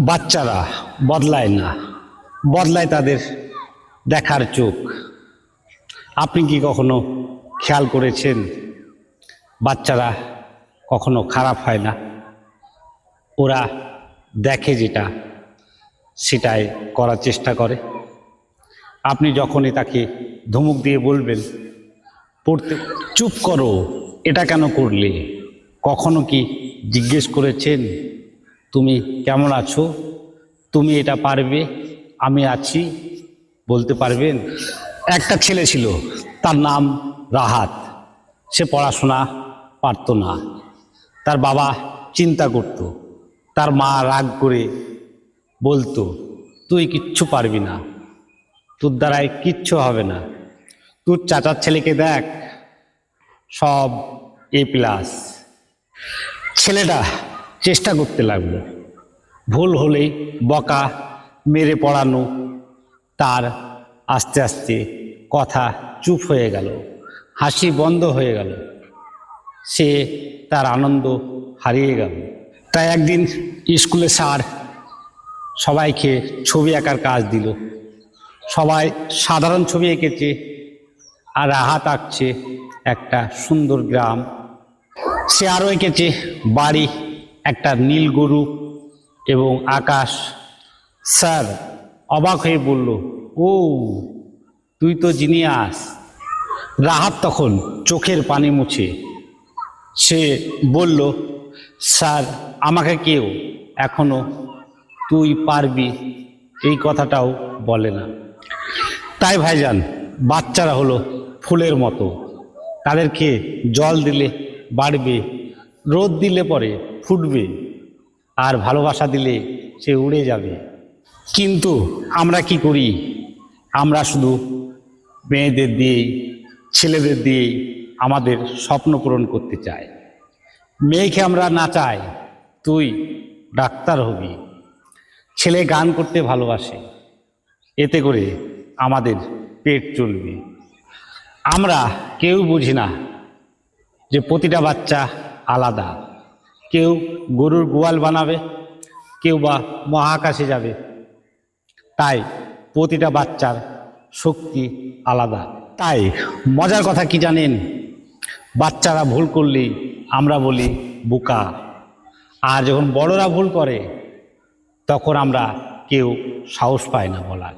বাচ্চারা বদলায় না, বদলায় তাদের দেখার চোখ। আপনি কি কখনো খেয়াল করেছেন বাচ্চারা কখনো খারাপ হয় না? ওরা দেখে যেটা সেটাই করার চেষ্টা করে। আপনি যখনই তাকে ধমক দিয়ে বলবেন পড়তে, চুপ করো, এটা কেন করলে, কখনো কি জিজ্ঞেস করেছেন তুমি কেমন আছো, তুমি এটা পারবে, আমি আছি, বলতে পারবেন? একটা ছেলে ছিল, তার নাম রাহাত। সে পড়াশোনা পারত না। তার বাবা চিন্তা করত, তার মা রাগ করে বলতো তুই কিচ্ছু পারবি না, তোর দ্বারাই কিচ্ছু হবে না, তোর চাচার ছেলেকে দেখ, সব A+। ছেলেটা চেষ্টা করতে লাগলো, ভুল হলেই বকা মেরে পড়ানো। তার আস্তে আস্তে কথা চুপ হয়ে গেল, হাসি বন্ধ হয়ে গেল, সে তার আনন্দ হারিয়ে গেল। তাই একদিন স্কুলে স্যার সবাইকে ছবি আঁকার কাজ দিল। সবাই সাধারণ ছবি এঁকেছে, আর রাহাত আঁকছে একটা সুন্দর গ্রাম। সে আরও এঁকেছে বাড়ি, একটা নীল গরু এবং আকাশ। স্যার অবাক হয়ে বলল, ও তুই তো জিনিয়াস। রাহাত তখন চোখের পানি মুছে সে বলল, স্যার আমাকে কেউ এখনো তুই পারবি এই কথাটাও বলে না। তাই ভাইজান, বাচ্চারা হলো ফুলের মতো, তাদেরকে জল দিলে বাড়বে, রোদ দিলে পরে ফুটবে, আর ভালোবাসা দিলে সে উড়ে যাবে। কিন্তু আমরা কি করি? আমরা শুধু মেয়েদের দিয়েই, ছেলেদের দিয়েই আমাদের স্বপ্ন পূরণ করতে চাই। মেয়েকে আমরা নাচাই, তুই ডাক্তার হবি, ছেলে গান করতে ভালোবাসে, এতে করে আমাদের পেট চলবে। আমরা কেউ বুঝি না যে প্রতিটা বাচ্চা আলাদা। কেউ গরুর গোয়াল বানাবে, কেউ বা মহাকাশে যাবে। তাই প্রতিটা বাচ্চার শক্তি আলাদা। তাই মজার কথা কি জানেন? বাচ্চারা ভুল করলেই আমরা বলি বোকা, আর যখন বড়রা ভুল করে তখন আমরা কেউ সাহস পায় না বলার।